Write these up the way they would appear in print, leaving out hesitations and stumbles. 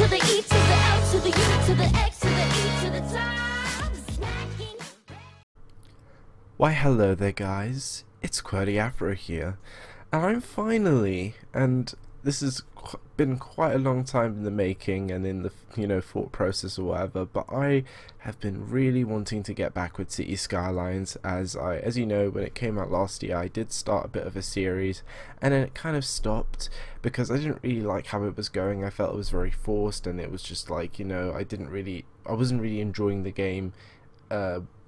to the E to the L to the U to the X to the E to the top. Smacking. Why hello there guys, it's Qwerty Afro here, and I'm finally, and this has been quite a long time in the making and in the thought process or whatever, but I have been really wanting to get back with City Skylines. As you know, when it came out last year, I did start a bit of a series and then it kind of stopped because I didn't really like how it was going. I felt it was very forced and it was just like, I wasn't really enjoying the game,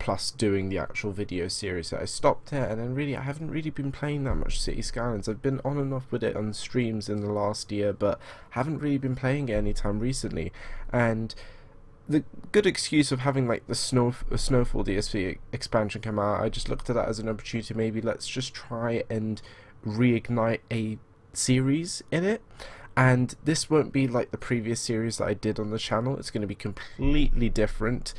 plus doing the actual video series. So I stopped it, and then I haven't really been playing that much City Skylines. I've been on and off with it on streams in the last year, but haven't really been playing it anytime recently. And the good excuse of having like the Snowfall DSP expansion come out, I just looked at that as an opportunity. Maybe let's just try and reignite a series in it. And this won't be like the previous series that I did on the channel. It's going to be completely different.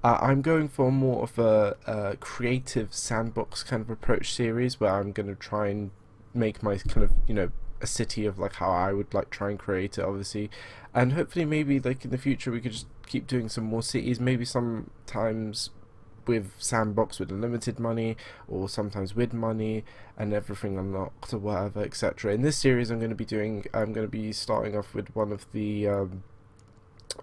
I'm going for more of a creative sandbox kind of approach series, where I'm going to try and make my kind of, a city of like how I would like try and create it, obviously. And hopefully maybe like in the future we could just keep doing some more cities, maybe sometimes with sandbox with unlimited money, or sometimes with money and everything unlocked or whatever, etc. In this series I'm going to be starting off with one of the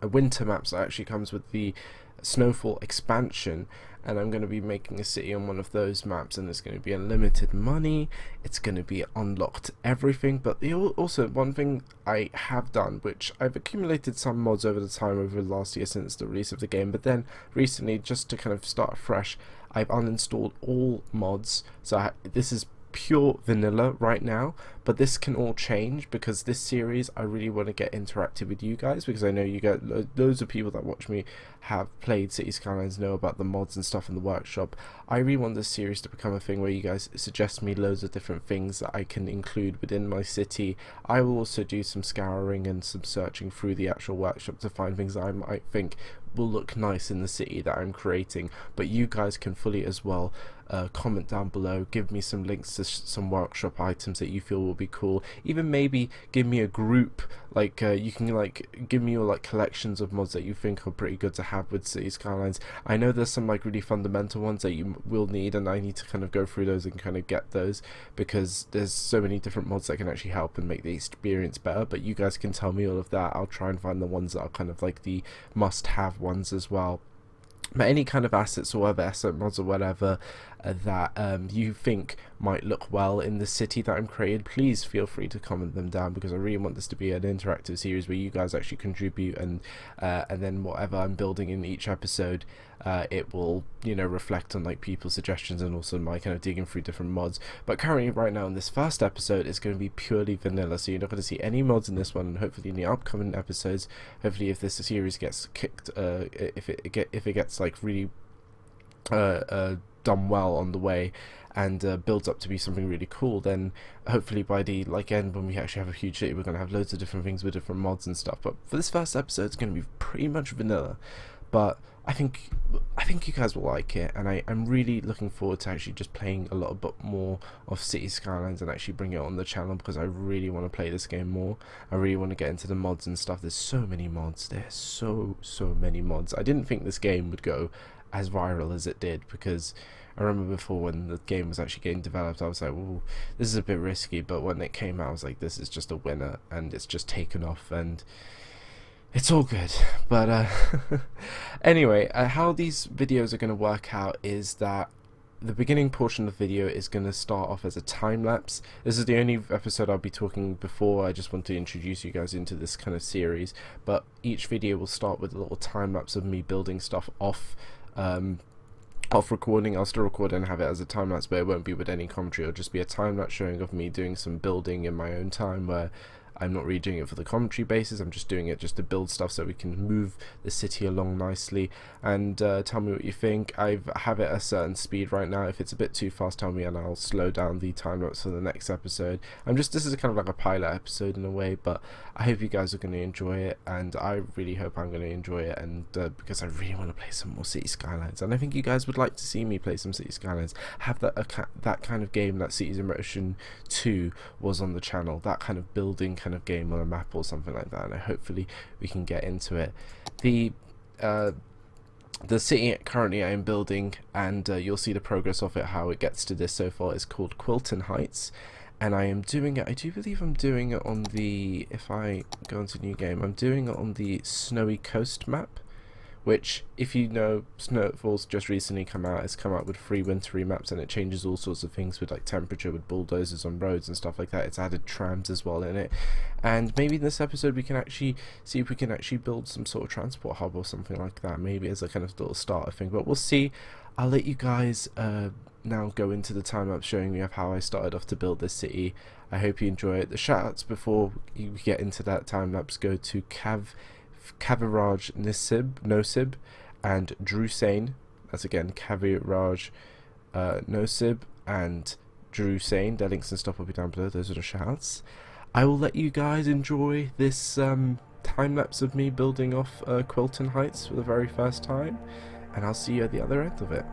winter maps that actually comes with the Snowfall expansion, and I'm going to be making a city on one of those maps, and there's going to be unlimited money, it's going to be unlocked everything. But also one thing I have done, which I've accumulated some mods over the time over the last year since the release of the game, but then recently, just to kind of start fresh, I've uninstalled all mods. So this is pure vanilla right now, but this can all change because this series I really want to get interactive with you guys, because I know you guys, loads of people that watch me have played City Skylines, know about the mods and stuff in the workshop. I really want this series to become a thing where you guys suggest me loads of different things that I can include within my city. I will also do some scouring and some searching through the actual workshop to find things that I might think will look nice in the city that I'm creating, but you guys can fully as well comment down below, give me some links to some workshop items that you feel will be cool. Even maybe give me a group, like you can like give me your like collections of mods that you think are pretty good to have with City Skylines. I know there's some like really fundamental ones that you will need, and I need to kind of go through those and kind of get those, because there's so many different mods that can actually help and make the experience better. But you guys can tell me all of that. I'll try and find the ones that are kind of like the must-have ones as well. But any kind of assets or other asset mods or whatever that you think might look well in the city that I'm creating, please feel free to comment them down, because I really want this to be an interactive series where you guys actually contribute, and then whatever I'm building in each episode, it will reflect on like people's suggestions and also my kind of digging through different mods. But currently right now in this first episode it's going to be purely vanilla, so you're not going to see any mods in this one, and hopefully in the upcoming episodes, hopefully if this series gets kicked, if it gets like really done well on the way and builds up to be something really cool, then hopefully by the end, when we actually have a huge city, we're going to have loads of different things with different mods and stuff. But for this first episode it's going to be pretty much vanilla, but I think you guys will like it, and I'm really looking forward to actually just playing a lot bit more of City Skylines and actually bring it on the channel, because I really want to play this game more. I really want to get into the mods and stuff. There's so many mods. There's so many mods. I didn't think this game would go as viral as it did, because I remember before when the game was actually getting developed I was like, well, this is a bit risky, but when it came out I was like, this is just a winner, and it's just taken off and it's all good. But anyway, how these videos are going to work out is that the beginning portion of the video is going to start off as a time lapse. This is the only episode I'll be talking before. I just want to introduce you guys into this kind of series, but each video will start with a little time lapse of me building stuff off recording. I'll still record and have it as a time lapse, but it won't be with any commentary. It'll just be a time lapse showing of me doing some building in my own time, where I'm not really doing it for the commentary basis, I'm just doing it just to build stuff so we can move the city along nicely. And tell me what you think. I have it at a certain speed right now. If it's a bit too fast, tell me and I'll slow down the time lapse for the next episode. This is kind of like a pilot episode in a way, but I hope you guys are going to enjoy it, and I really hope I'm going to enjoy it, and because I really want to play some more City Skylines, and I think you guys would like to see me play some City Skylines, have that kind of game that Cities in Motion 2 was on the channel, that kind of building kind kind of game or a map or something like that, and hopefully we can get into it. The city currently I am building, and you'll see the progress of it, how it gets to this so far, is called Quilton Heights, and I am doing it, I do believe I'm doing it on the, if I go into new game, I'm doing it on the Snowy Coast map, which, if you know, Snowfall's just recently come out. It's come out with free winter remaps, and it changes all sorts of things with like temperature, with bulldozers on roads and stuff like that. It's added trams as well in it, and maybe in this episode we can actually see if we can actually build some sort of transport hub or something like that, maybe as a kind of little starter thing, but we'll see. I'll let you guys now go into the time lapse showing me of how I started off to build this city. I hope you enjoy it. The shoutouts before you get into that time lapse go to Kaviraj Nosib and Drewsain. That's again Kaviraj Nosib and Drewsain. Their links and stuff will be down below. Those are the shoutouts. I will let you guys enjoy this time lapse of me building off Quilton Heights for the very first time, and I'll see you at the other end of it.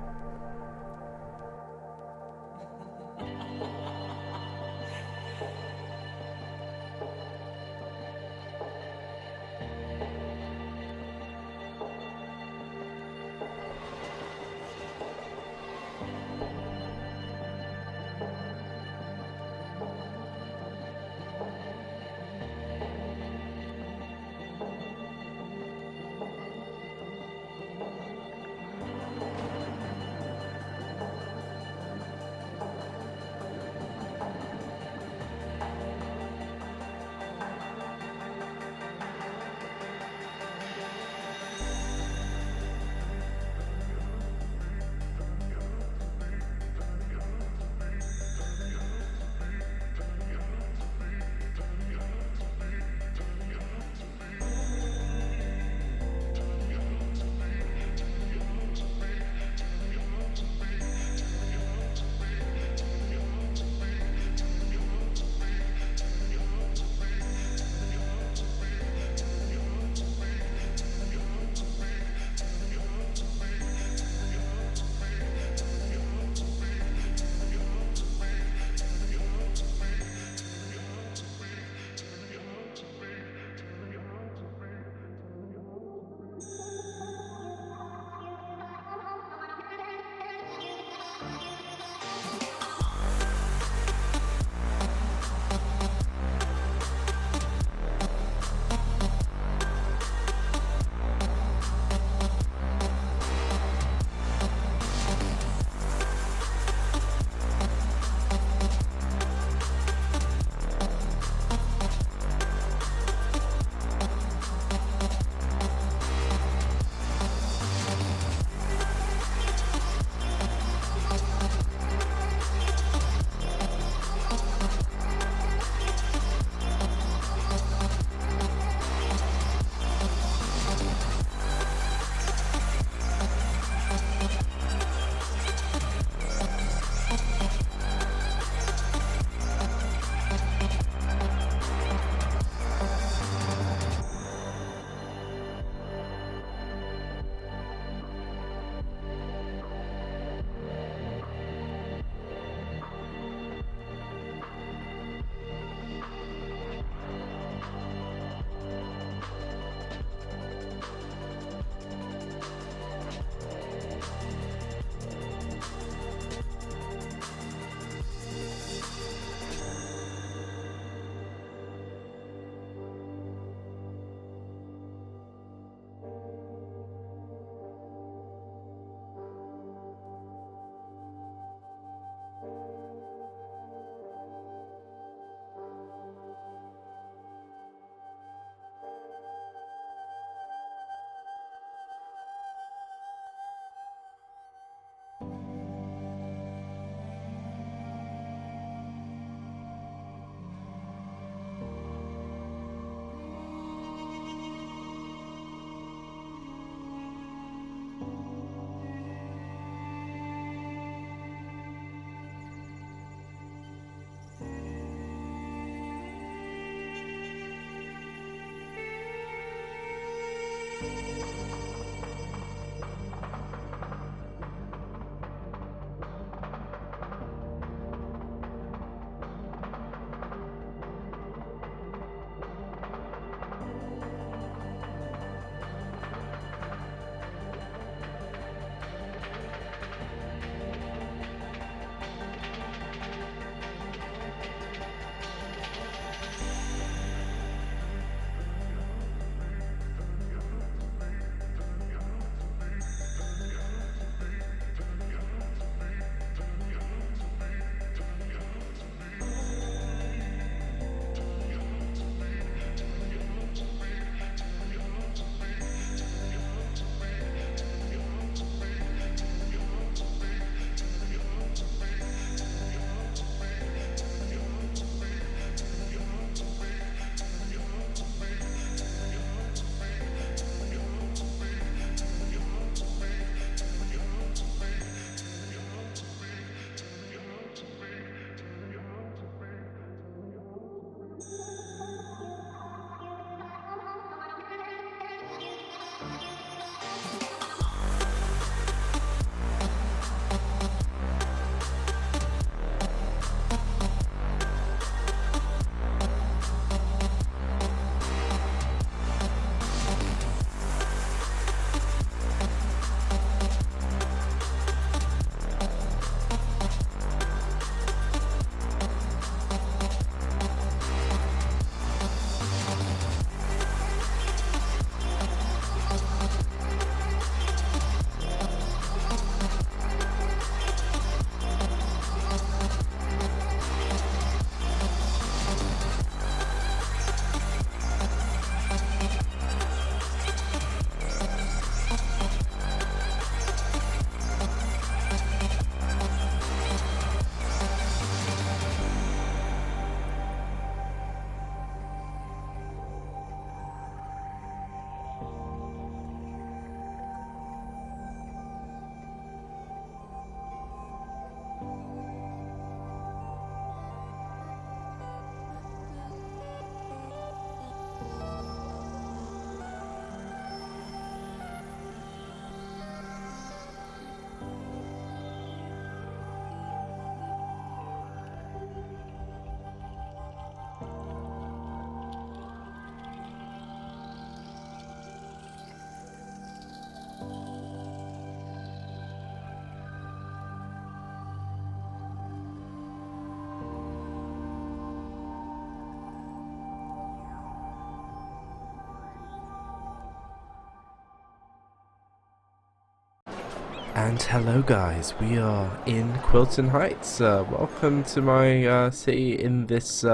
And hello guys, we are in Quilton Heights. Welcome to my city in this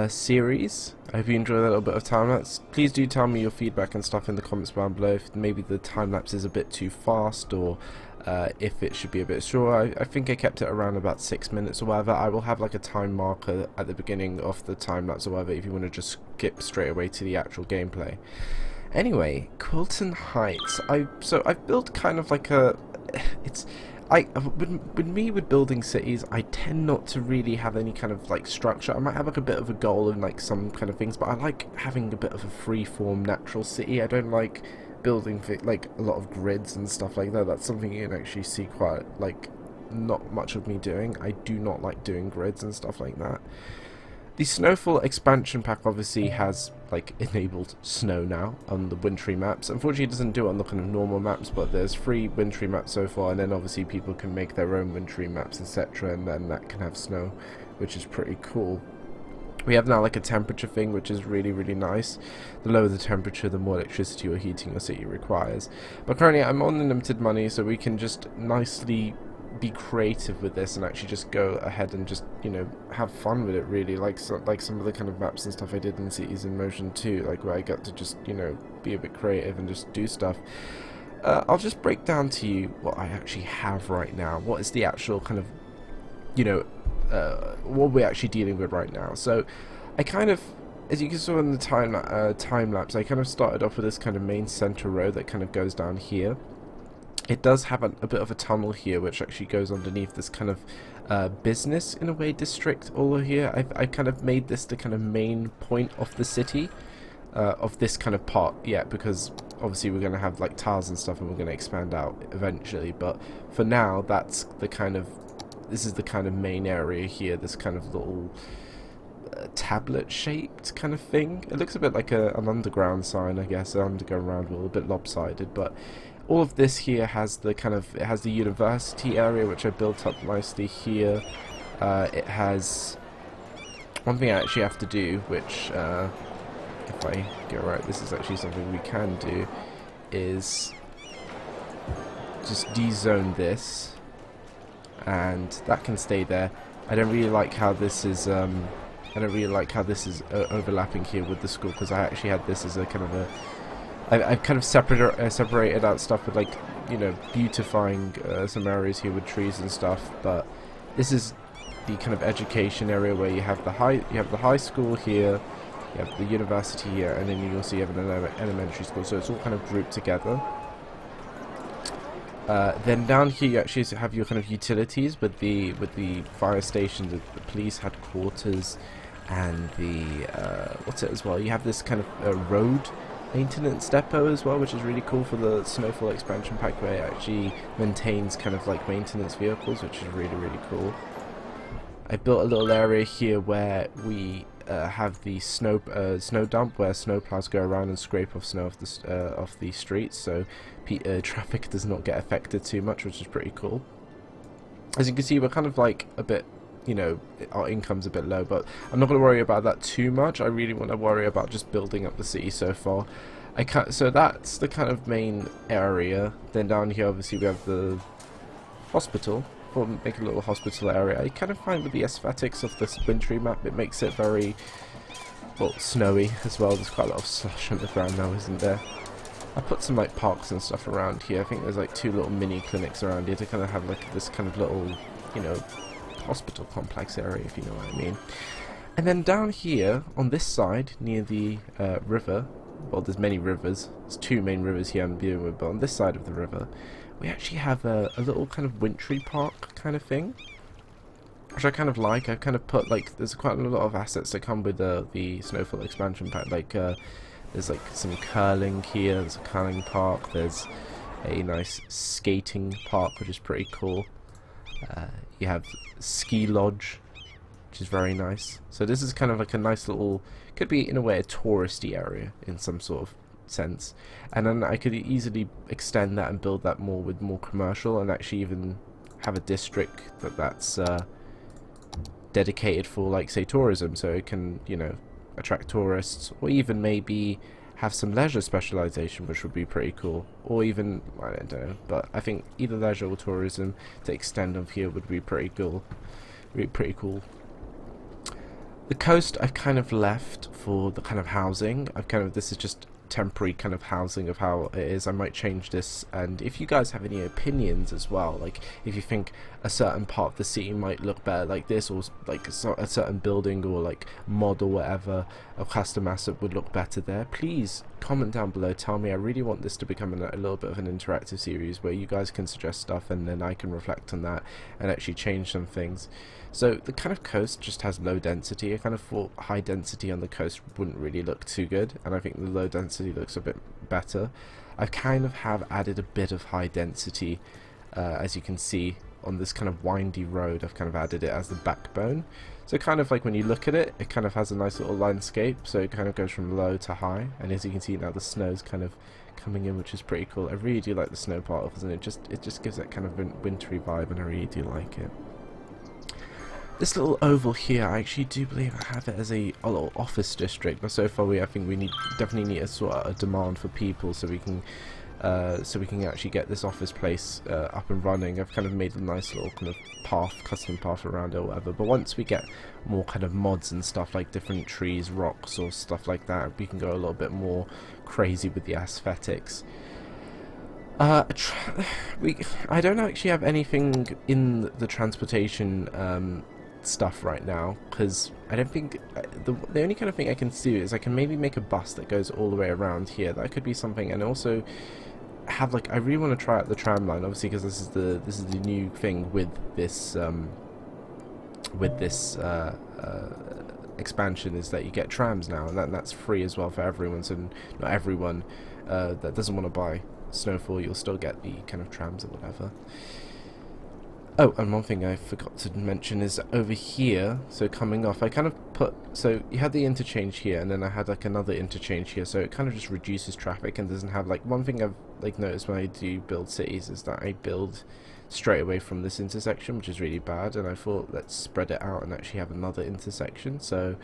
series. I hope you enjoy that little bit of time-lapse. Please do tell me your feedback and stuff in the comments down below, if maybe the time-lapse is a bit too fast, or if it should be a bit shorter. I think I kept it around about 6 minutes or whatever. I will have like a time marker at the beginning of the time-lapse or whatever if you want to just skip straight away to the actual gameplay. Anyway, Quilton Heights. I've built kind of like a. With me with building cities, I tend not to really have any kind of like structure. I might have like a bit of a goal and like some kind of things, but I like having a bit of a free-form natural city. I don't like building like a lot of grids and stuff like that. That's something you can actually see quite like not much of me doing. I do not like doing grids and stuff like that. The Snowfall expansion pack obviously has like enabled snow now on the wintry maps. Unfortunately it doesn't do it on the kind of normal maps, but there's 3 wintry maps so far, and then obviously people can make their own wintry maps, etc., and then that can have snow, which is pretty cool. We have now like a temperature thing, which is really nice. The lower the temperature, the more electricity or heating your city requires. But currently I'm on unlimited money, so we can just nicely be creative with this and actually just go ahead and just, you know, have fun with it, really. Like some of the kind of maps and stuff I did in Cities in Motion 2, like where I got to just, you know, be a bit creative and just do stuff. I'll just break down to you what I actually have right now. What is the actual kind of, you know, what we're actually dealing with right now. So I kind of, as you can see in the time lapse, I kind of started off with this kind of main center road that kind of goes down here. It does have a bit of a tunnel here, which actually goes underneath this kind of business, in a way, district all over here. I've kind of made this the kind of main point of the city, of this kind of part, yeah, because obviously we're going to have like tiles and stuff and we're going to expand out eventually, but for now that's the kind of, this is the kind of main area here, this kind of little tablet shaped kind of thing. It looks a bit like an underground sign, I guess, an underground round wall, a bit lopsided, but all of this here has the kind of, it has the university area, which I built up nicely here. It has one thing I actually have to do, which if I get right, this is actually something we can do, is just dezone this, and that can stay there. I don't really like how this is overlapping here with the school, because I actually had this as a kind of a, I've kind of separated out stuff with, like, you know, beautifying some areas here with trees and stuff. But this is the kind of education area where you have the high school here, you have the university here, and then you also have an elementary school. So it's all kind of grouped together. Then down here you actually have your kind of utilities with the fire station, the police headquarters, and the what's it as well? You have this kind of road maintenance depot as well, which is really cool for the Snowfall expansion pack, where it actually maintains kind of like maintenance vehicles, which is really cool. I built a little area here where we have the snow dump, where snowplows go around and scrape off snow off the streets, so traffic does not get affected too much, which is pretty cool. As you can see, we're kind of like a bit, you know, our income's a bit low, but I'm not going to worry about that too much. I really want to worry about just building up the city so far. So that's the kind of main area. Then down here, obviously, we have the hospital. We'll make a little hospital area. I kind of find with the aesthetics of this wintry map, it makes it very, well, snowy as well. There's quite a lot of slush on the ground now, isn't there? I put some like parks and stuff around here. I think there's like 2 little mini clinics around here to kind of have like this kind of little, you know, hospital complex area, if you know what I mean. And then down here on this side near the river, well, there's many rivers, there's 2 main rivers here I'm dealing with, but on this side of the river we actually have a little kind of wintry park kind of thing, which I kind of like. I've kind of put like, there's quite a lot of assets that come with the Snowfall expansion pack, like there's like some curling here, there's a curling park, there's a nice skating park, which is pretty cool. You have ski lodge, which is very nice. So this is kind of like a nice little, could be in a way a touristy area in some sort of sense. And then I could easily extend that and build that more with more commercial, and actually even have a district that's dedicated for, like, say, tourism, so it can, you know, attract tourists, or even maybe have some leisure specialization, which would be pretty cool. Or even, I don't know, but I think either leisure or tourism to extend on here would be pretty cool. The coast I've kind of left for the kind of housing. This is just temporary kind of housing of how it is. I might change this, and if you guys have any opinions as well, like if you think a certain part of the city might look better like this, or like a certain building or like mod or whatever of custom asset would look better there, please comment down below, tell me. I really want this to become a little bit of an interactive series where you guys can suggest stuff and then I can reflect on that and actually change some things. So the kind of coast just has low density. I kind of thought high density on the coast wouldn't really look too good, and I think the low density looks a bit better. I kind of have added a bit of high density, as you can see on this kind of windy road. I've kind of added it as the backbone. So kind of like when you look at it, it kind of has a nice little landscape, so it kind of goes from low to high, and as you can see now the snow's kind of coming in, which is pretty cool. I really do like the snow particles, and it just gives that kind of wintry vibe, and I really do like it. This little oval here, I actually do believe I have it as a little office district, but so far I think we definitely need a sort of a demand for people so we can actually get this office place up and running. I've kind of made a nice little kind of path, custom path around it or whatever, but once we get more kind of mods and stuff like different trees, rocks or stuff like that, we can go a little bit more crazy with the aesthetics. I don't actually have anything in the transportation stuff right now, because I don't think the only kind of thing I can do is I can maybe make a bus that goes all the way around here. That could be something, and also have like, I really want to try out the tram line, obviously, because this is the new thing with this expansion, is that you get trams now, and that's free as well for everyone. So not everyone that doesn't want to buy Snowfall, you'll still get the kind of trams or whatever. Oh, and one thing I forgot to mention is over here, so coming off, I kind of put, so you had the interchange here, and then I had like another interchange here, so it kind of just reduces traffic and doesn't have, like, one thing I've like noticed when I do build cities is that I build straight away from this intersection, which is really bad, and I thought let's spread it out and actually have another intersection, so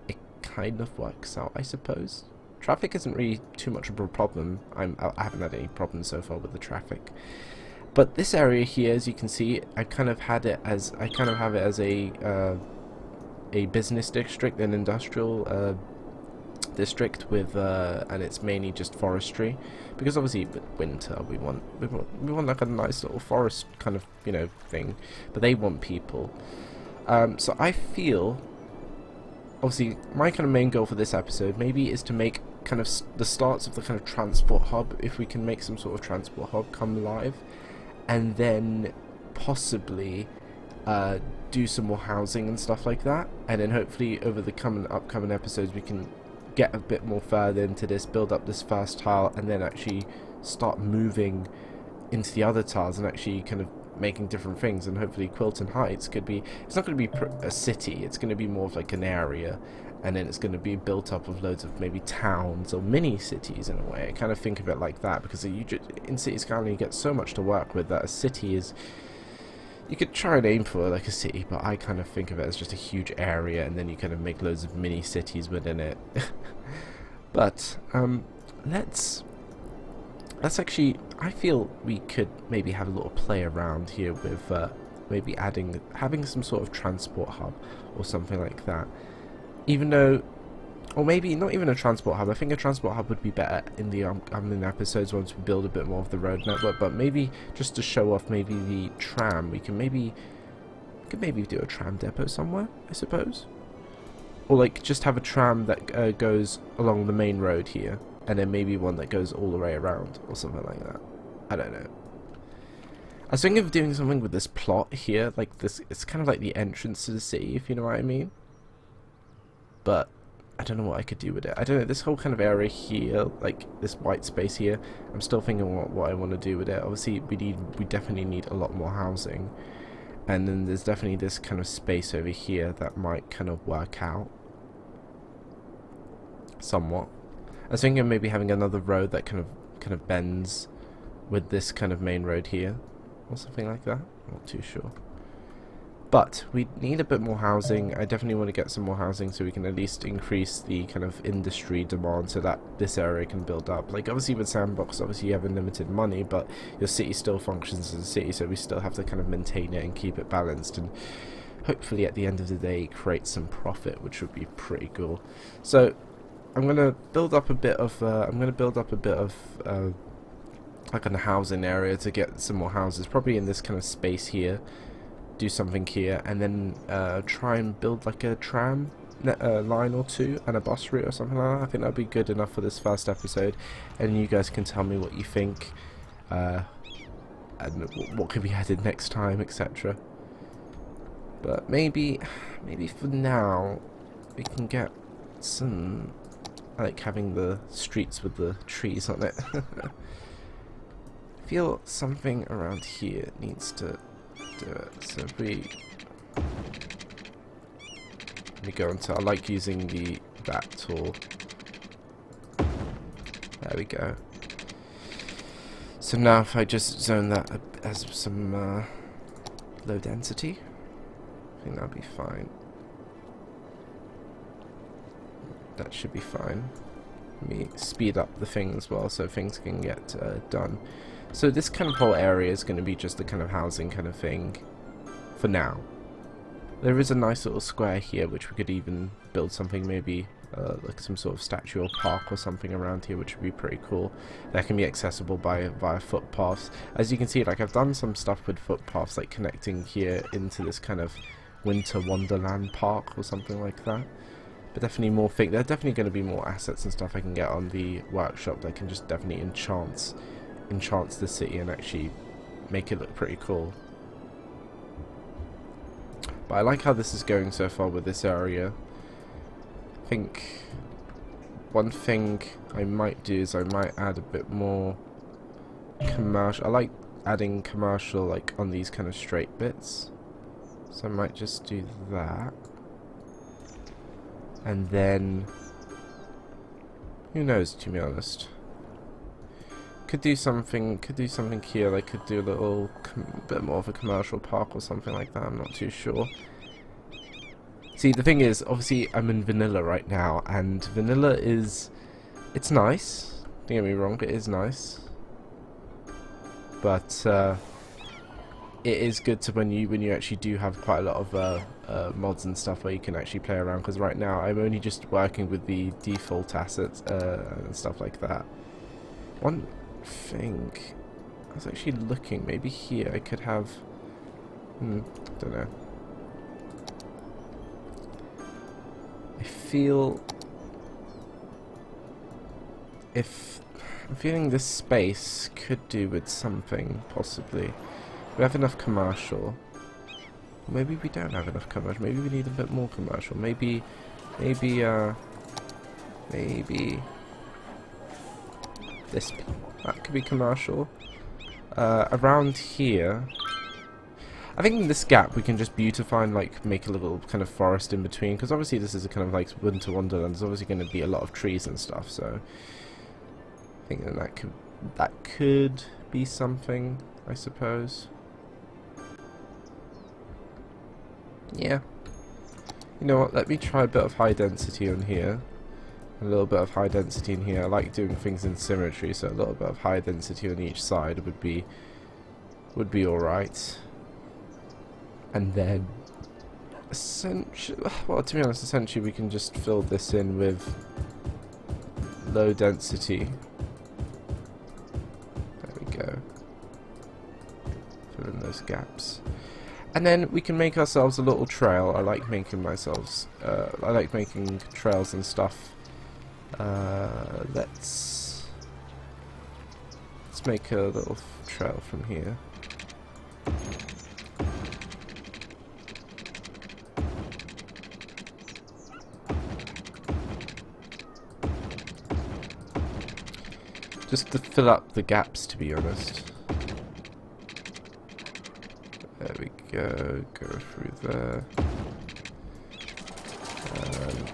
it kind of works out, I suppose. Traffic isn't really too much of a problem. I haven't had any problems so far with the traffic. But this area here, as you can see, I kind of have it as a business district, an industrial district with and it's mainly just forestry, because obviously with winter we want like a nice little forest kind of, you know, thing, but they want people. So I feel, obviously, my kind of main goal for this episode maybe is to make kind of the starts of the kind of transport hub, if we can make some sort of transport hub come live, and then possibly do some more housing and stuff like that, and then hopefully over the upcoming episodes we can get a bit more further into this, build up this first tile, and then actually start moving into the other tiles and actually kind of making different things. And hopefully Quilton Heights could be, it's not going to be a city, it's going to be more of like an area, and then it's going to be built up of loads of maybe towns or mini cities in a way. I kind of think of it like that, because in City Skyline you get so much to work with that a city is, you could try and aim for like a city, but I kind of think of it as just a huge area, and then you kind of make loads of mini cities within it. But let's actually, I feel we could maybe have a little play around here with maybe having some sort of transport hub or something like that. Even though, or maybe not even a transport hub. I think a transport hub would be better in the episodes once we build a bit more of the road network. But maybe just to show off maybe the tram, we could maybe do a tram depot somewhere, I suppose. Or like just have a tram that goes along the main road here, and then maybe one that goes all the way around or something like that. I don't know. I was thinking of doing something with this plot here, like this. It's kind of like the entrance to the city, if you know what I mean. But I don't know what I could do with it. I don't know, this whole kind of area here, like this white space here, I'm still thinking what I want to do with it. Obviously we definitely need a lot more housing, and then there's definitely this kind of space over here that might kind of work out somewhat. I was thinking of maybe having another road that kind of bends with this kind of main road here, or something like that. I'm not too sure. But we need a bit more housing. I definitely want to get some more housing so we can at least increase the kind of industry demand so that this area can build up. Like, obviously with Sandbox, obviously you have unlimited money, but your city still functions as a city, so we still have to kind of maintain it and keep it balanced, and hopefully at the end of the day create some profit, which would be pretty cool. So I'm gonna build up a bit of like a housing area to get some more houses, probably in this kind of space here. Do something here, and then try and build like a tram line or two and a bus route or something like that. I think that'd be good enough for this first episode, and you guys can tell me what you think, and what could be added next time, etc. But maybe for now we can get some, I like having the streets with the trees on it. I feel something around here needs to do it. So if we go into, I like using that tool. There we go. So now if I just zone that as some low density, I think that'll be fine. That should be fine. Let me speed up the thing as well so things can get done. So this kind of whole area is going to be just the kind of housing kind of thing for now. There is a nice little square here which we could even build something, maybe like some sort of statue or park or something around here, which would be pretty cool. That can be accessible via footpaths. As you can see, like, I've done some stuff with footpaths, like connecting here into this kind of winter wonderland park or something like that. But definitely more there are definitely going to be more assets and stuff I can get on the workshop that can just definitely enchant the city and actually make it look pretty cool. But I like how this is going so far with this area. I think one thing I might do is I might add a bit more commercial. I like adding commercial like on these kind of straight bits, so I might just do that. And then who knows, to be honest. Could do something here. Like, could do a little bit more of a commercial park or something like that. I'm not too sure. See, the thing is, obviously I'm in vanilla right now, and vanilla it's nice. Don't get me wrong, it is nice. But it is good to when you actually do have quite a lot of mods and stuff where you can actually play around. Because right now I'm only just working with the default assets and stuff like that. One thing I was actually looking, maybe here I could have don't know. I'm feeling this space could do with something, possibly. We have enough commercial. Maybe we don't have enough commercial. Maybe we need a bit more commercial. Maybe this, that could be commercial. Around here, I think in this gap we can just beautify and like make a little kind of forest in between, because obviously this is a kind of like winter wonderland. There's obviously going to be a lot of trees and stuff, so I think that could be something, I suppose. Yeah. You know what? Let me try a bit of high density on here. A little bit of high density in here. I like doing things in symmetry, so a little bit of high density on each side would be alright. And then essentially, well, to be honest, essentially we can just fill this in with low density. There we go. Fill in those gaps. And then we can make ourselves a little trail. I like making trails and stuff. Let's make a little trail from here. Just to fill up the gaps, to be honest. There we go. Go through there. And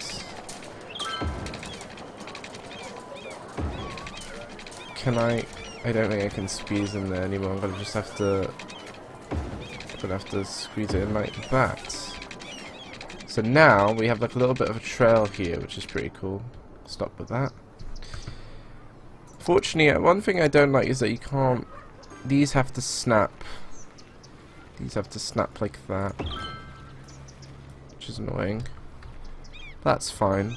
can I don't think I can squeeze in there anymore. I'm gonna just have to Gonna have to squeeze it in like that. So now we have like a little bit of a trail here, which is pretty cool. Stop with that. Fortunately, one thing I don't like is that you can't... These have to snap. These have to snap like that. Which is annoying. That's fine.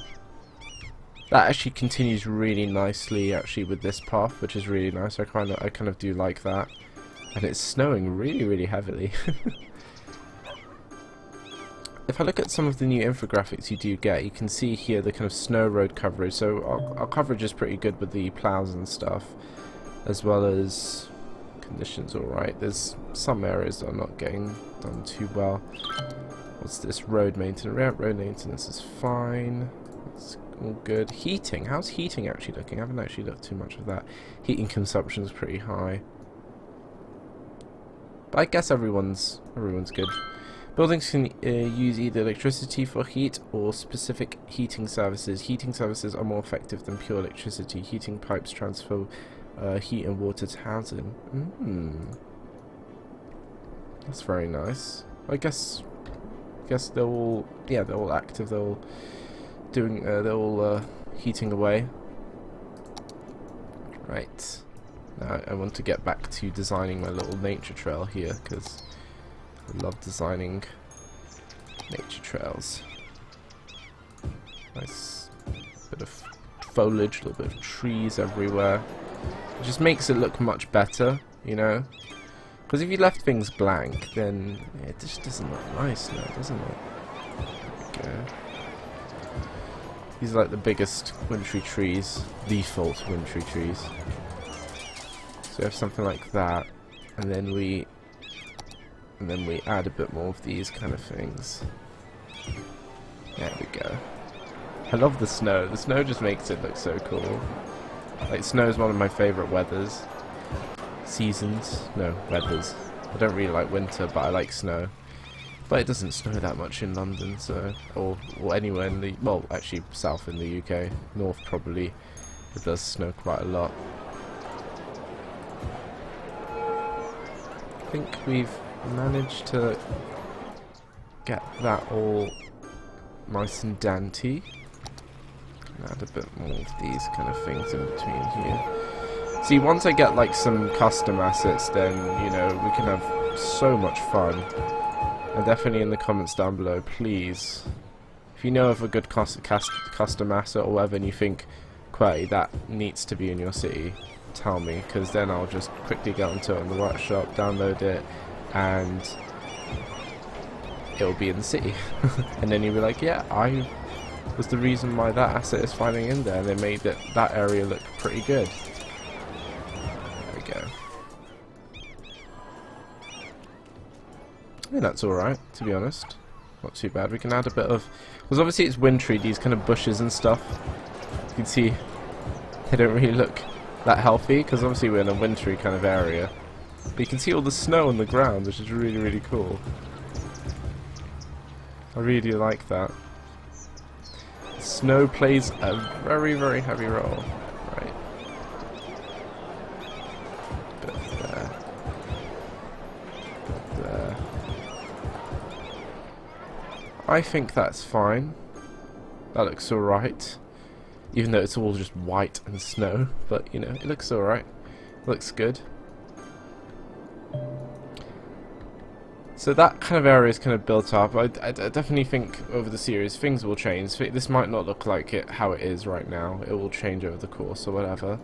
That actually continues really nicely actually with this path, which is really nice. I kind of do like that. And it's snowing really, really heavily. If I look at some of the new infographics you do get, you can see here the kind of snow road coverage. So our coverage is pretty good with the plows and stuff, as well as conditions alright. There's some areas that are not getting done too well. What's this? Road maintenance. Road maintenance is fine. It's all good. Heating. How's heating actually looking? I haven't actually looked too much of that. Heating consumption is pretty high. But I guess everyone's good. Buildings can use either electricity for heat or specific heating services. Heating services are more effective than pure electricity. Heating pipes transfer heat and water to housing. That's very nice. I guess they're all active. They're all doing they're all heating away. Right. Now I want to get back to designing my little nature trail here because I love designing nature trails. Nice bit of foliage, a little bit of trees everywhere. It just makes it look much better, you know? Because if you left things blank, then it just doesn't look nice now, doesn't it? There we go. These are like the biggest wintry trees, default wintry trees. So we have something like that, and then we add a bit more of these kind of things. There we go. I love the snow. The snow just makes it look so cool. Like, snow is one of my favourite weathers. Seasons? No, weathers. I don't really like winter, but I like snow. But it doesn't snow that much in London, so... Or anywhere in the... Well, actually, south in the UK. North, probably. It does snow quite a lot. I think we've managed to get that all nice and dainty. Add a bit more of these kind of things in between here. See, once I get like some custom assets, then you know we can have so much fun. And definitely in the comments down below, please, if you know of a good custom asset or whatever, and you think, Qwerty, that needs to be in your city, tell me, because then I'll just quickly get onto it in the workshop, download it, and it'll be in the city. And then you'll be like, yeah, I was the reason why that asset is finally in there, and they made that area look pretty good. There we go. I think that's alright, to be honest. Not too bad. We can add a bit of... Because obviously it's wintry, these kind of bushes and stuff. You can see they don't really look that healthy, because obviously we're in a wintry kind of area. But you can see all the snow on the ground, which is really, really cool. I really do like that. Snow plays a very, very heavy role. Right. Bit there. Bit there. I think that's fine. That looks alright. Even though it's all just white and snow. But, you know, it looks alright. Looks good. So that kind of area is kind of built up. I definitely think over the series things will change. This might not look like how it is right now. It will change over the course or whatever.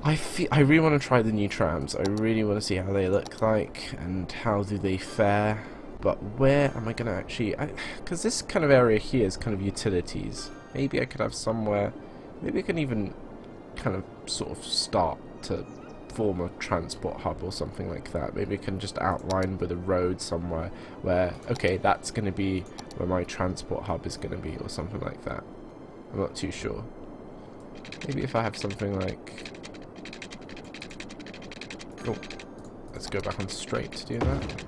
I really want to try the new trams. I really want to see how they look like and how do they fare. But where am I going to actually... Because this kind of area here is kind of utilities. Maybe I could have somewhere... Maybe I can even kind of sort of start to form a transport hub or something like that. Maybe I can just outline with a road somewhere where, okay, that's going to be where my transport hub is going to be or something like that. I'm not too sure. Maybe if I have something like... Oh, let's go back on straight to do that.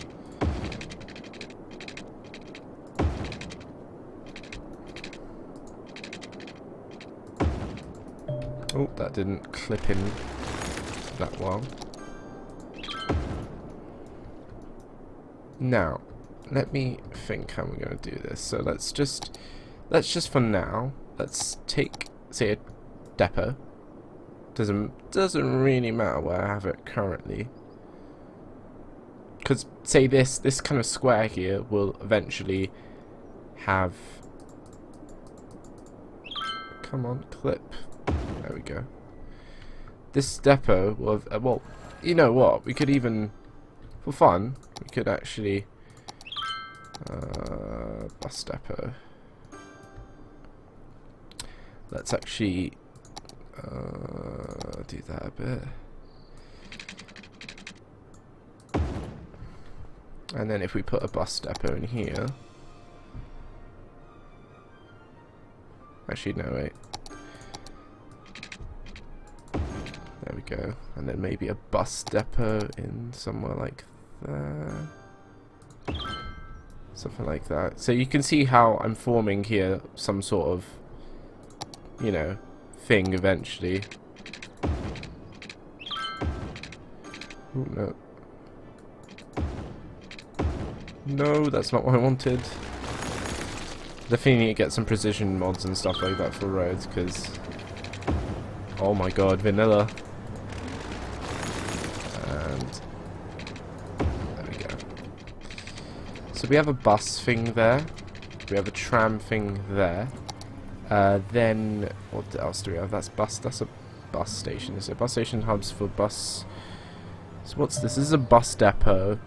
Oh, that didn't clip in that well. Now, let me think how we're going to do this. So let's just for now, let's take, say, a depot. Doesn't really matter where I have it currently. Because, say, this kind of square here will eventually have... Come on, clip. There we go. This depot will have, well, you know what? We could even, for fun, we could actually bus depot. Let's actually do that a bit. And then if we put a bus depot in here. Actually, no, wait. There we go. And then maybe a bus depot in somewhere like there. Something like that. So you can see how I'm forming here some sort of, you know, thing eventually. Ooh, no. No, that's not what I wanted. Definitely need to get some precision mods and stuff like that for roads, because... Oh my god, vanilla. And... There we go. So we have a bus thing there. We have a tram thing there. Then... What else do we have? That's a bus station. So bus station hubs for bus... So what's this? This is a bus depot.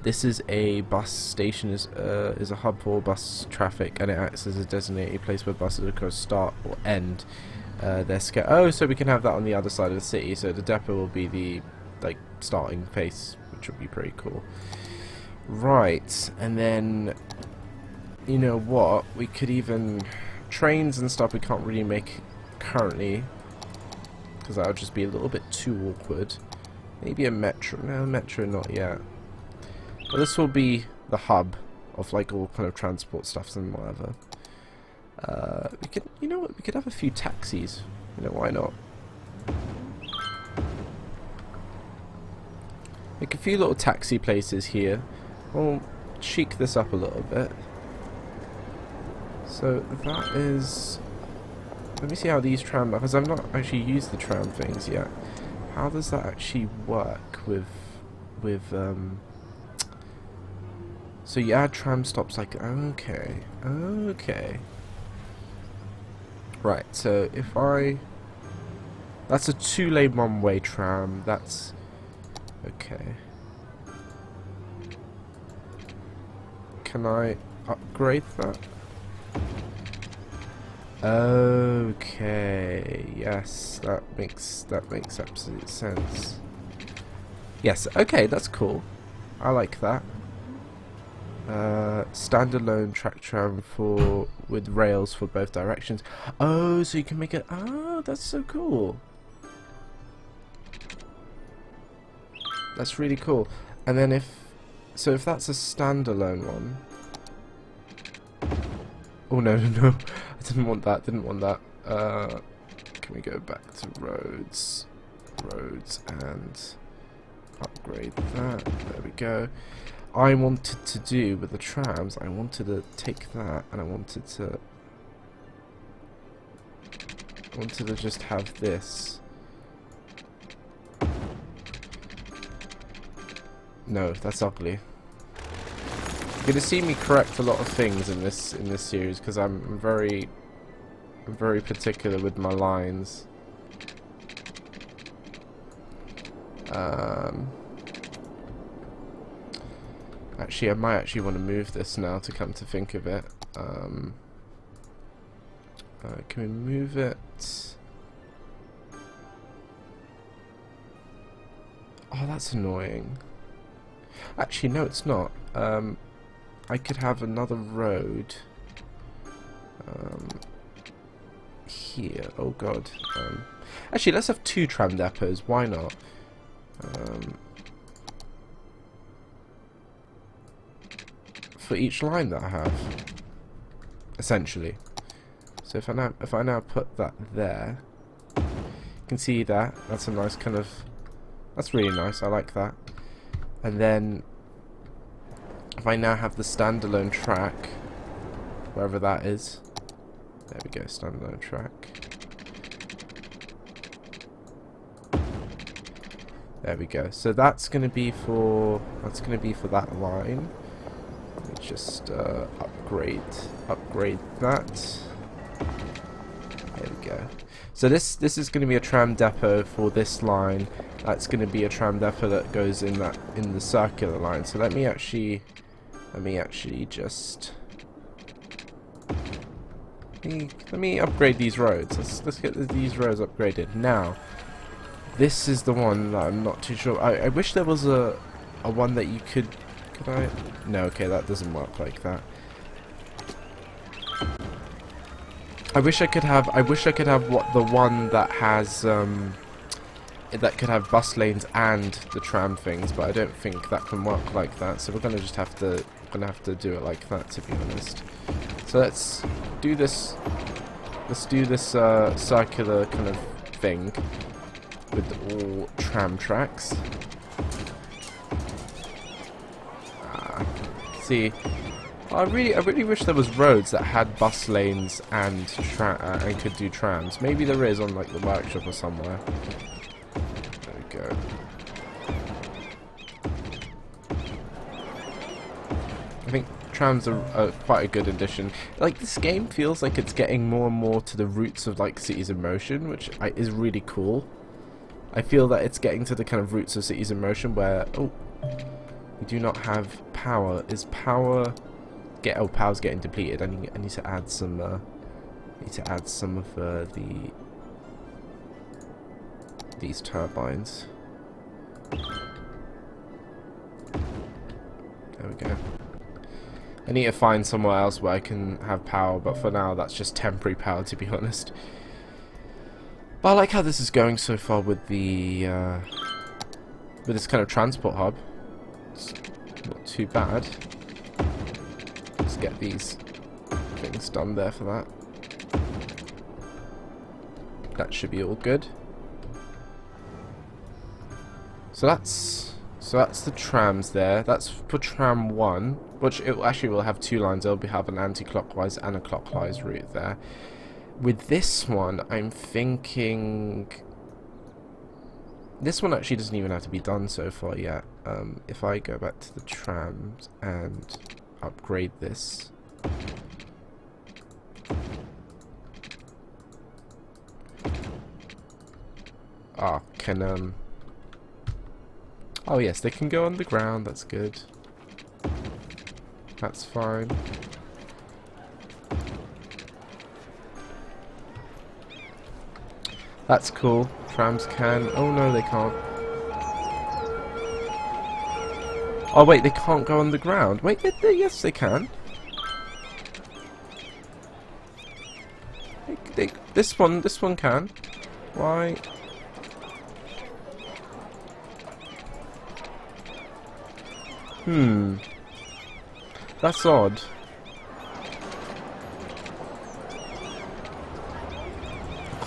This is a bus station, is a hub for bus traffic, and it acts as a designated place where buses occur start or end their oh, so we can have that on the other side of the city. So the depot will be the starting place, which would be pretty cool. Right, and then you know what? We could even trains and stuff. We can't really make currently because that would just be a little bit too awkward. Maybe a metro. No, metro not yet. But this will be the hub of all kind of transport stuffs and whatever. We could, you know what? We could have a few taxis. You know, why not? Make a few little taxi places here. We'll cheek this up a little bit. So that is. Let me see how these tram, because I've not actually used the tram things yet. How does that actually work with So you add tram stops okay. Right, so if that's a 2-lane one-way tram, that's okay. Can I upgrade that? Okay, yes, that makes absolute sense. Yes, okay, that's cool. I like that. Standalone track tram with rails for both directions. Oh, so you can make it. Oh, that's so cool. That's really cool. And then if that's a standalone one. Oh no, I didn't want that. Can we go back to roads and upgrade that? There we go. I wanted to do with the trams, I wanted to take that and I wanted to just have this. No, that's ugly. You're gonna see me correct a lot of things in this series because I'm very particular with my lines. Actually, I might actually want to move this now to come to think of it. Can we move it? Oh, that's annoying. Actually, no, it's not. I could have another road here. Oh god. Actually, let's have 2 tram depots. Why not? For each line that I have, essentially. So if I now put that there, you can see that. That's a nice kind of. That's really nice. I like that. And then if I now have the standalone track, wherever that is. There we go, standalone track. There we go. So that's going to be for that line. Let me just upgrade that. There we go. So this is going to be a tram depot for this line. That's going to be a tram depot that goes in the circular line. So let me actually just let me upgrade these roads. Let's get these roads upgraded now. This is the one that I'm not too sure. I wish there was a one that you could I? No, okay, that doesn't work like that. I wish I could have what the one that has that could have bus lanes and the tram things, but I don't think that can work like that. So we're gonna just have to do it like that, to be honest. So let's do this. Let's do this circular kind of thing with all tram tracks. See, I really wish there was roads that had bus lanes and could do trams. Maybe there is on like the workshop or somewhere. There we go. I think trams are quite a good addition. Like, this game feels like it's getting more and more to the roots of like Cities in Motion, which is really cool. I feel that it's getting to the kind of roots of Cities in Motion where we do not have power. Is power power's getting depleted? I need to add some of these turbines. There we go. I need to find somewhere else where I can have power, but for now that's just temporary power, to be honest. But I like how this is going so far with the with this kind of transport hub. It's not too bad. Let's get these things done there for that. That should be all good. So that's the trams there. That's for tram 1, which it actually will have 2 lines. It'll have an anti-clockwise and a clockwise route there. With this one, I'm thinking this one actually doesn't even have to be done so far yet. If I go back to the trams and upgrade this. Oh yes, they can go underground, that's good. That's fine. That's cool. Trams can. Oh no, they can't. Oh wait, they can't go underground. Wait, yes they can. This one can. Why? That's odd.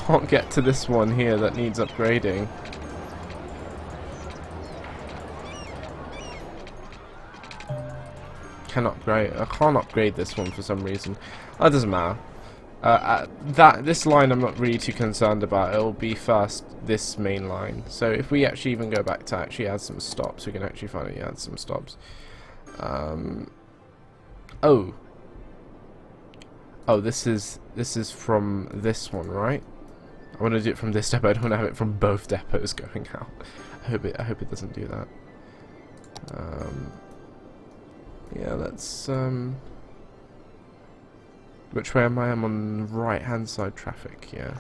Can't get to this one here that needs upgrading. I can't upgrade this one for some reason. That doesn't matter. This line I'm not really too concerned about. It'll be first this main line. So if we actually even go back to actually add some stops, we can actually finally add some stops. Oh, this is from this one, right? I want to do it from this depot. I don't want to have it from both depots going out. I hope it doesn't do that. Yeah, let's which way am I? I'm on right hand side traffic, yeah.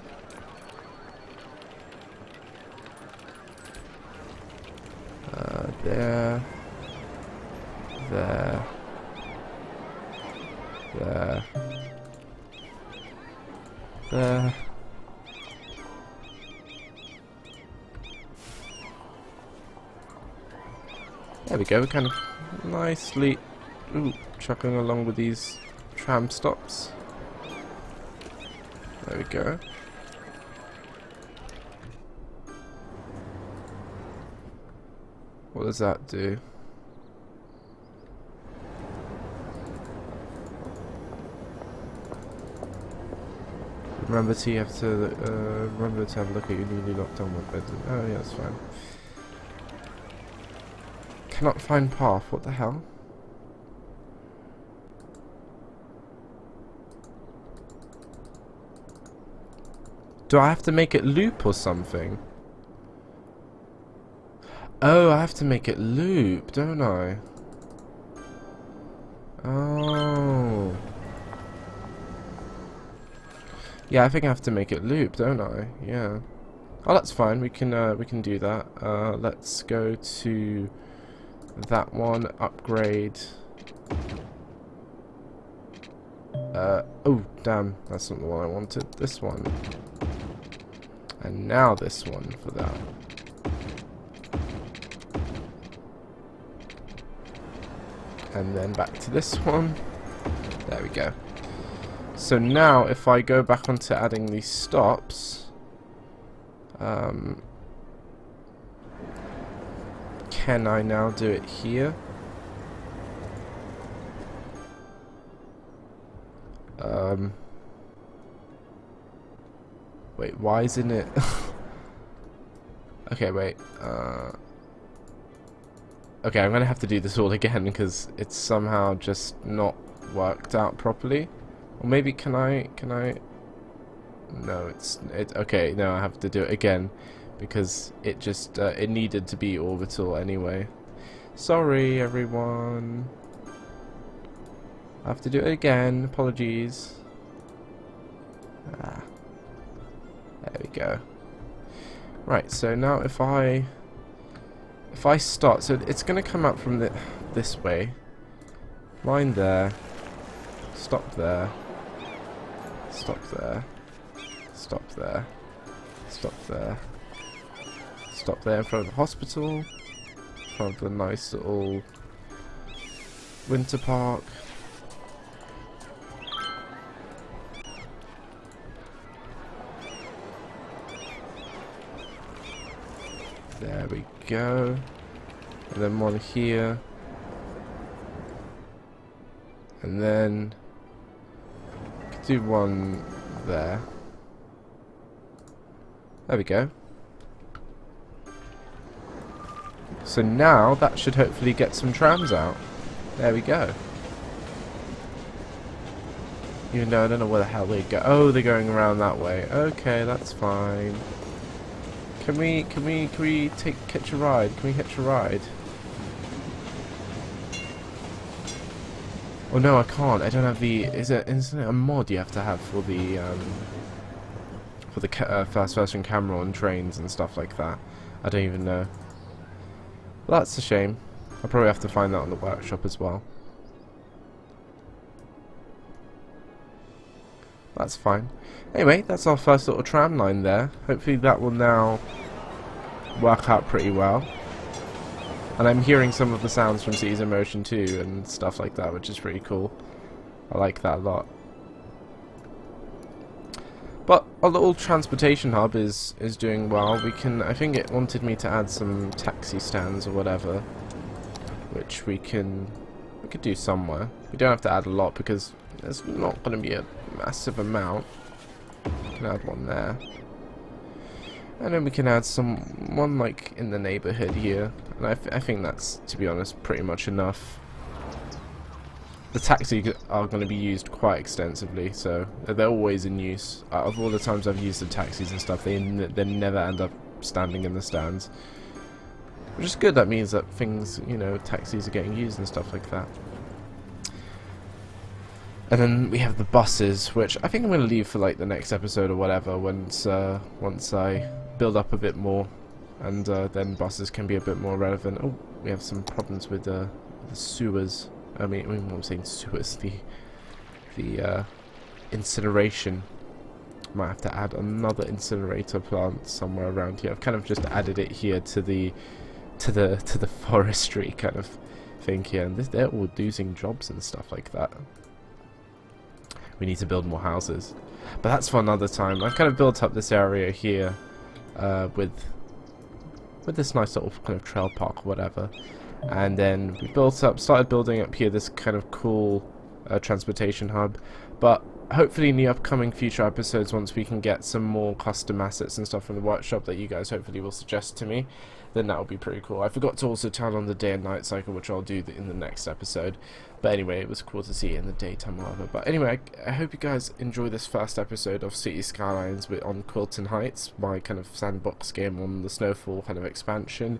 There. There we go, we're kind of nicely chugging along with these tram stops. There we go. What does that do? Remember to remember to have a look at your newly locked on web. Oh yeah, that's fine. Cannot find path. What the hell? Do I have to make it loop or something? Oh, I have to make it loop, don't I? Oh. Yeah, I think I have to make it loop, don't I? Yeah. Oh, that's fine. We can do that. Let's go to that one. Upgrade. Oh, damn. That's not the one I wanted. This one. And now this one for that. And then back to this one. There we go. So now if I go back onto adding these stops, can I now do it here? Wait, why isn't it? Okay, wait. Okay, I'm gonna have to do this all again because it's somehow just not worked out properly. Or maybe can I? No, okay. No, I have to do it again because it just it needed to be orbital anyway. Sorry, everyone. I have to do it again. Apologies. There we go. Right. So now if I start, so it's going to come up from this way. Line there. Stop there. Stop there. Stop there. Stop there. Stop there in front of the hospital. In front of the nice little winter park. There we go. And then one here. And then could do one there. There we go. So now that should hopefully get some trams out. There we go. Even though I don't know where the hell they go. Oh, they're going around that way. Okay, that's fine. Can we catch a ride? Can we hitch a ride? Oh no, I can't. I don't have the. Isn't it a mod you have to have for the first person camera on trains and stuff like that? I don't even know. Well, that's a shame. I'll probably have to find that on the workshop as well. That's fine. Anyway, that's our first little tram line there. Hopefully that will now work out pretty well. And I'm hearing some of the sounds from Cities in Motion too and stuff like that, which is pretty cool. I like that a lot. But our little transportation hub is doing well. We can, I think it wanted me to add some taxi stands or whatever, which we could do somewhere. We don't have to add a lot because there's not going to be a massive amount. We can add one there. And then we can add one like in the neighborhood here. And I think that's, to be honest, pretty much enough. The taxis are going to be used quite extensively, so they're always in use. Out of all the times I've used the taxis and stuff, they never end up standing in the stands. Which is good, that means that things, you know, taxis are getting used and stuff like that. And then we have the buses, which I think I'm going to leave for like the next episode or whatever, once I build up a bit more, and then buses can be a bit more relevant. Oh, we have some problems with the sewers. I mean, I'm saying sewers, the incineration. Might have to add another incinerator plant somewhere around here. I've kind of just added it here to the forestry kind of thing here, and they're all losing jobs and stuff like that. We need to build more houses, but that's for another time. I've kind of built up this area here with this nice little kind of trail park or whatever. And then we started building up here this kind of cool transportation hub. But hopefully in the upcoming future episodes, once we can get some more custom assets and stuff from the workshop that you guys hopefully will suggest to me, then that will be pretty cool. I forgot to also turn on the day and night cycle, which I'll do in the next episode. But anyway, it was cool to see it in the daytime or whatever. But anyway, I hope you guys enjoy this first episode of City Skylines on Quilton Heights, my kind of sandbox game on the Snowfall kind of expansion.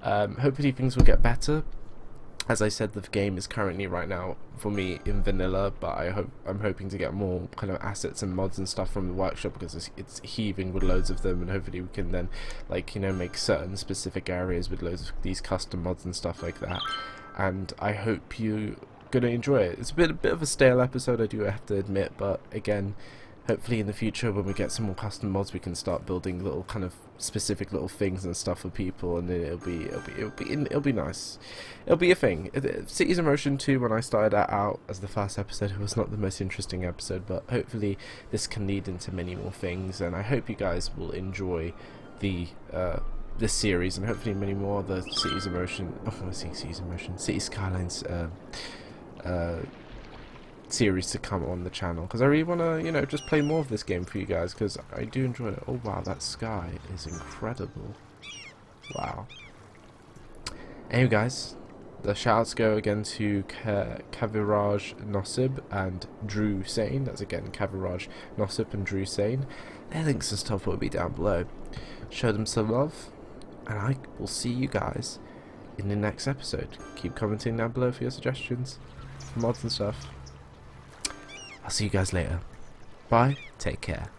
Hopefully things will get better. As I said, the game is currently right now for me in vanilla, but I'm hoping to get more kind of assets and mods and stuff from the workshop, because it's heaving with loads of them, and hopefully we can then, like, you know, make certain specific areas with loads of these custom mods and stuff like that. And I hope you're gonna enjoy it. It's a bit of a stale episode, I do have to admit, but again, hopefully in the future when we get some more custom mods, we can start building little kind of specific little things and stuff for people, and then it'll be nice. It'll be a thing. Cities in Motion 2, when I started that out as the first episode, it was not the most interesting episode, but hopefully this can lead into many more things, and I hope you guys will enjoy the this series, and hopefully many more of the Cities in Motion. City Skylines series to come on the channel, because I really want to, you know, just play more of this game for you guys, because I do enjoy it. Oh wow, that sky is incredible. Wow. Anyway guys, the shoutouts go again to Kaviraj Nosib and Drewsain. That's again Kaviraj Nosib and Drewsain. Their links and stuff will be down below. Show them some love, and I will see you guys in the next episode. Keep commenting down below for your suggestions for mods and stuff. I'll see you guys later. Bye. Take care.